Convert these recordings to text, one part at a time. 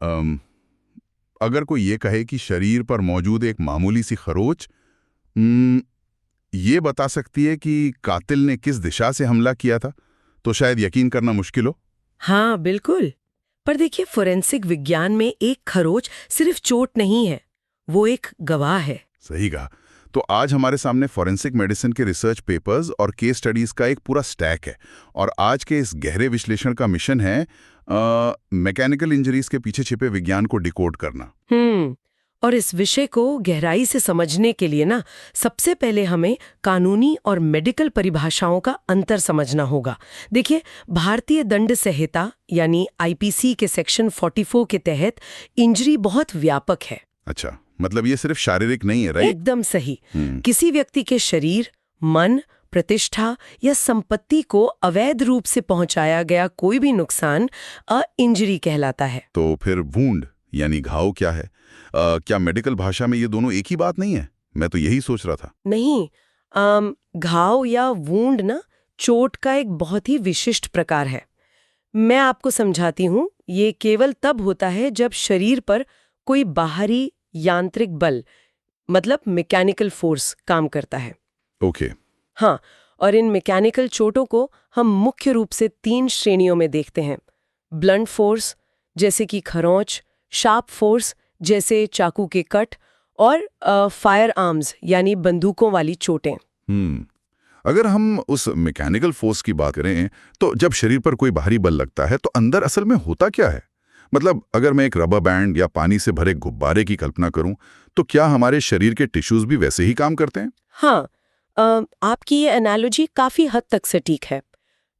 अम, अगर कोई ये कहे कि शरीर पर मौजूद एक मामूली सी खरोच अम, ये बता सकती है कि कातिल ने किस दिशा से हमला किया था, तो शायद यकीन करना मुश्किल हो। हाँ बिल्कुल। पर देखिए, फोरेंसिक विज्ञान में एक खरोच सिर्फ चोट नहीं है, वो एक गवाह है। सही कहा। तो आज हमारे सामने फॉरेंसिक मेडिसिन के रिसर्च पेपर्स और केस स्टडीज का एक पूरा स्टैक है, और आज के इस गहरे विश्लेषण का मिशन है मैकेनिकल इंजरीज के पीछे छिपे विज्ञान को डिकोड करना। और इस विषय को गहराई से समझने के लिए ना, सबसे पहले हमें कानूनी और मेडिकल परिभाषाओं का अंतर समझना होगा। देखिए, भारतीय दंड संहिता यानी आईपीसी के सेक्शन 44 के तहत इंजरी बहुत व्यापक है। अच्छा, मतलब ये सिर्फ शारीरिक नहीं है, राइट? एकदम सही। किसी व्यक्ति के शरीर, मन, प्रतिष्ठा या संपत्ति को अवैध रूप से पहुंचाया गया कोई भी नुकसान इंजरी कहलाता है। तो फिर वूंड यानी घाव क्या है? क्या मेडिकल भाषा में ये दोनों एक ही बात नहीं है? मैं तो यही सोच रहा था। नहीं, घाव या वूंड ना चोट का एक बहुत ही विशिष्ट प्रकार है। मैं आपको समझाती हूँ। ये केवल तब होता है जब शरीर पर कोई बाहरी यांत्रिक बल, मतलब मैकेनिकल फोर्स काम करता है। ओके। हाँ, और इन मैकेनिकल चोटों को हम मुख्य रूप से 3 श्रेणियों में देखते हैं। ब्लंट फोर्स जैसे कि खरोंच, शार्प फोर्स जैसे चाकू के कट, और फायर आर्म्स यानी बंदूकों वाली चोटें। अगर हम उस मैकेनिकल फोर्स की बात करें, तो जब शरीर पर कोई बाहरी बल लगता है तो अंदर असल में होता क्या है? मतलब अगर मैं एक रबर बैंड या पानी से भरे गुब्बारे की कल्पना करूं, तो क्या हमारे शरीर के टिश्यूज भी वैसे ही काम करते हैं? हाँ, आपकी ये एनालॉजी काफी हद तक सटीक है।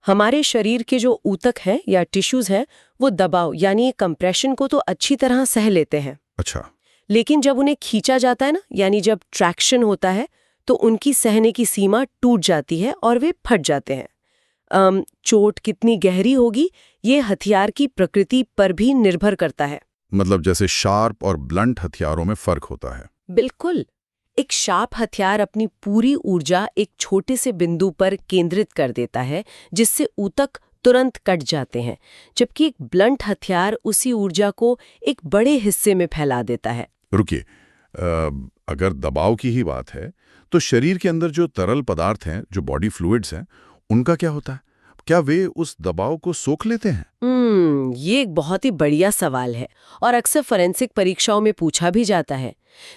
हमारे शरीर के जो ऊतक हैं या टिश्यूज हैं, वो दबाव यानी कंप्रेशन को तो अच्छी तरह सह लेते हैं। अच्छा। लेकिन जब उन्हें खींचा जाता है ना, यानी जब ट्रैक्शन होता है, तो उनकी सहने की सीमा टूट जाती है और वे फट जाते हैं। चोट कितनी गहरी होगी, ये हथियार की प्रकृति पर भी निर्भर करता है। मतलब जैसे शार्प और ब्लंट हथियारों में फर्क होता है। बिल्कुल। एक शार्प हथियार अपनी पूरी ऊर्जा एक छोटे से बिंदु पर केंद्रित कर देता है, जिससे ऊतक तुरंत कट जाते हैं, जबकि एक ब्लंट हथियार उसी ऊर्जा को एक बड़े हिस्से में फैला देता है। रुकिए, अगर दबाव की ही बात है, तो शरीर के अंदर जो तरल पदार्थ हैं, जो बॉडी फ्लूइड्स हैं, उनका क्या होता है? क्या वे उस दबाव को सोख लेते हैं? ये एक बहुत ही बढ़िया सवाल है और अक्सर फोरेंसिक परीक्षाओं में पूछा भी जाता है।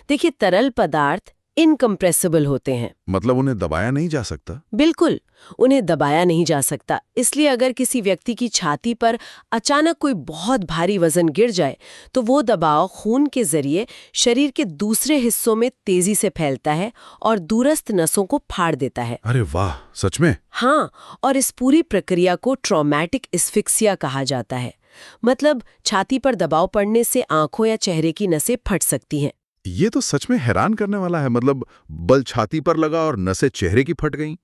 देखिए, तरल पदार्थ इनकम्प्रेसिबल होते हैं। मतलब उन्हें दबाया नहीं जा सकता? बिल्कुल, उन्हें दबाया नहीं जा सकता। इसलिए अगर किसी व्यक्ति की छाती पर अचानक कोई बहुत भारी वजन गिर जाए, तो वो दबाव खून के जरिए शरीर के दूसरे हिस्सों में तेजी से फैलता है और दूरस्थ नसों को फाड़ देता है। अरे वाह, सच में? हाँ, और इस पूरी प्रक्रिया को ट्रॉमेटिक एस्फिक्सिया कहा जाता है। मतलब छाती पर दबाव पड़ने से आंखों या चेहरे की नसें फट सकती हैं। ये तो सच में हैरान करने वाला है। मतलब बल छाती पर लगा और नसें चेहरे की फट गईं।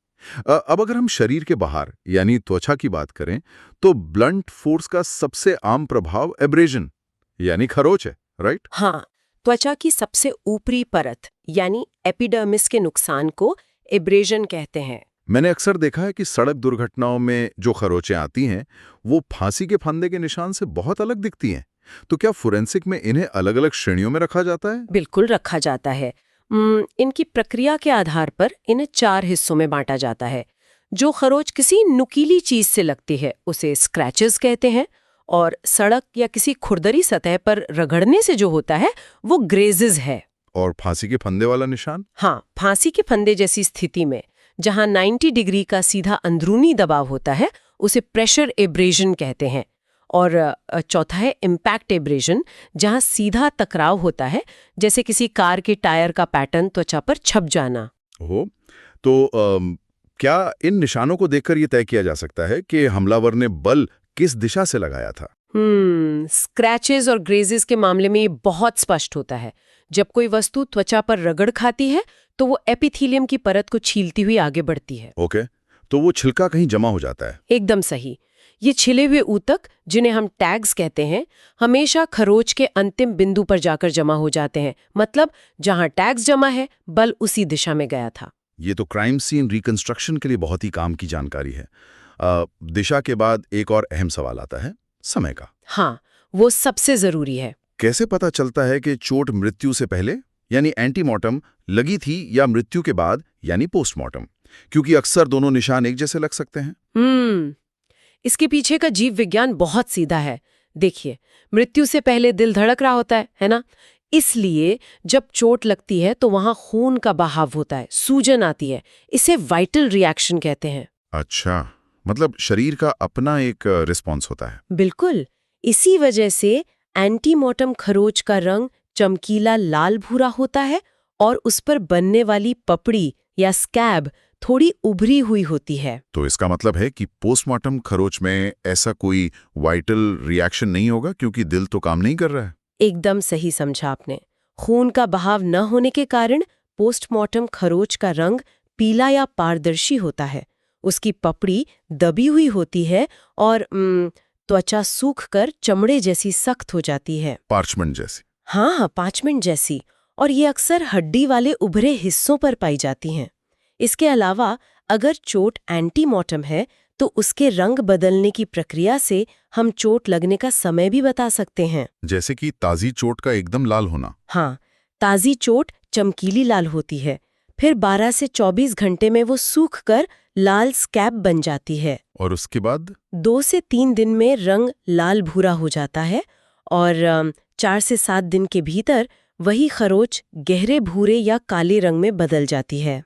अब अगर हम शरीर के बाहर यानी त्वचा की बात करें, तो ब्लंट फोर्स का सबसे आम प्रभाव एब्रेजन यानी खरोच है, राइट? हाँ, त्वचा की सबसे ऊपरी परत यानी एपिडर्मिस के नुकसान को एब्रेजन कहते हैं। मैंने अक्सर देखा है कि सड़क दुर्घटनाओं में जो खरोचें आती हैं, वो फांसी के फंदे के निशान से बहुत अलग दिखती हैं। तो क्या फोरेंसिक में इन्हें अलग-अलग श्रेणियों में रखा जाता है? बिल्कुल रखा जाता है। इनकी प्रक्रिया के आधार पर इन्हें 4 हिस्सों में बांटा जाता है। जो खरोच किसी नुकीली चीज से लगती है उसे स्क्रैचेस कहते हैं, और सड़क या किसी खुरदरी सतह पर रगड़ने से जो होता है वो ग्रेजेस है। और फांसी के फंदे वाला निशान? हाँ, फांसी के फंदे जैसी स्थिति में जहां 90 डिग्री का सीधा अंदरूनी दबाव होता है, उसे प्रेशर एब्रेजन कहते हैं। और चौथा है इम्पैक्ट एब्रेजन, जहां सीधा टकराव होता है, जैसे किसी कार के टायर का पैटर्न त्वचा पर छप जाना। ओह, तो क्या इन निशानों को देखकर यह तय किया जा सकता है कि हमलावर ने बल किस दिशा से लगाया था? स्क्रैचेस और ग्रेजेस के मामले में ये बहुत स्पष्ट होता है। जब कोई वस्तु त्वचा पर रगड़ खाती है, तो वो एपिथेलियम की परत को छीलती हुई आगे बढ़ती है। ओके, तो वो छिलका कहीं जमा हो जाता है। एकदम सही। ये छिले हुए ऊतक, जिन्हें हम टैग्स कहते हैं, हमेशा खरोच के अंतिम बिंदु पर जाकर जमा हो जाते हैं। मतलब जहां टैग्स जमा है, बल उसी दिशा में गया था। ये तो क्राइम सीन रिकंस्ट्रक्शन के लिए बहुत ही काम की जानकारी है। दिशा के बाद एक और अहम सवाल आता है, समय का। हाँ, वो सबसे जरूरी है। कैसे पता चलता है कि चोट मृत्यु से पहले यानी एंटीमॉर्टम लगी थी या मृत्यु के बाद यानी पोस्टमॉर्टम? क्योंकि अक्सर दोनों निशान एक जैसे लग सकते हैं। इसके पीछे का जीव विज्ञान बहुत सीधा है। देखिए, मृत्यु से पहले दिल धड़क रहा होता है ना? इसलिए जब चोट लगती है तो वहां खून का बहाव होता है, सूजन आती है। इसे वाइटल रिएक्शन कहते हैं। अच्छा, मतलब शरीर का अपना एक रिस्पॉन्स होता है। बिल्कुल। इसी वजह से एंटीमॉर्टम खरोच का रंग चमकीला लाल भूरा होता है और उस पर बनने वाली पपड़ी या स्कैब थोड़ी उभरी हुई होती है। तो इसका मतलब है कि पोस्टमार्टम खरोच में ऐसा कोई वाइटल रिएक्शन नहीं होगा क्योंकि दिल तो काम नहीं कर रहा है। एकदम सही समझा आपने। खून का बहाव न होने के कारण पोस्टमार्टम खरोच का रंग पीला या पारदर्शी होता है। उसकी पपड़ी दबी हुई होती है और त्वचा सूखकर चमड़े जैसी सख्त हो जाती है। पार्चमेंट जैसी। हाँ, पार्चमेंट जैसी। और ये अक्सर हड्डी वाले उभरे हिस्सों पर पाई जाती हैं। इसके अलावा अगर चोट एंटीमॉर्टम है तो उसके रंग बदलने की प्रक्रिया से हम चोट लगने का समय भी बता सकते हैं। जैसे कि ताजी चोट का एकदम लाल होना। हाँ, ताजी चोट चमकीली लाल होती है, फिर 12 से 24 घंटे में वो सूखकर लाल स्कैब बन जाती है और उसके बाद 2 से 3 दिन में रंग लाल भूरा हो जाता है और 4 से 7 दिन के भीतर वही खरोच गहरे भूरे या काले रंग में बदल जाती है।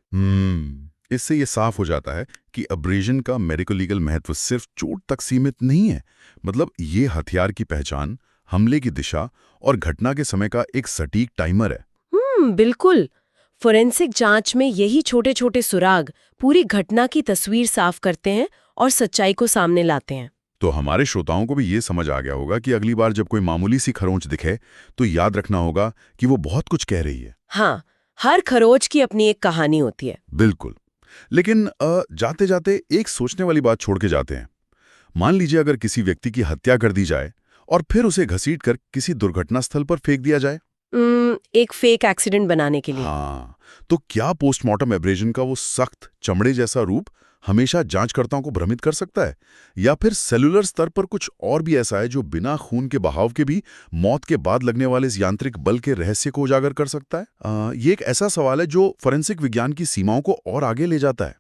इससे ये साफ हो जाता है कि अब्रेजन का मेडिको लीगल महत्व सिर्फ चोट तक सीमित नहीं है। मतलब ये हथियार की पहचान, हमले की दिशा और घटना के समय का एक सटीक टाइमर है। बिल्कुल। फोरेंसिक जांच में यही छोटे छोटे सुराग पूरी घटना की तस्वीर साफ करते हैं और सच्चाई को सामने लाते हैं। तो हमारे श्रोताओं को भी ये समझ आ गया होगा कि अगली बार जब कोई मामूली सी खरोंच दिखे तो याद रखना होगा कि वो बहुत कुछ कह रही है। हाँ, हर खरोच की अपनी एक कहानी होती है। बिल्कुल। लेकिन जाते जाते एक सोचने वाली बात छोड़ के जाते हैं। मान लीजिए अगर किसी व्यक्ति की हत्या कर दी जाए और फिर उसे घसीटकर किसी दुर्घटना स्थल पर फेंक दिया जाए, एक फेक एक्सीडेंट बनाने के लिए। हाँ, तो क्या पोस्टमार्टम एब्रेजन का वो सख्त चमड़े जैसा रूप हमेशा जांचकर्ताओं को भ्रमित कर सकता है, या फिर सेलुलर स्तर पर कुछ और भी ऐसा है जो बिना खून के बहाव के भी मौत के बाद लगने वाले इस यांत्रिक बल के रहस्य को उजागर कर सकता है? ये एक ऐसा सवाल है जो फोरेंसिक विज्ञान की सीमाओं को और आगे ले जाता है।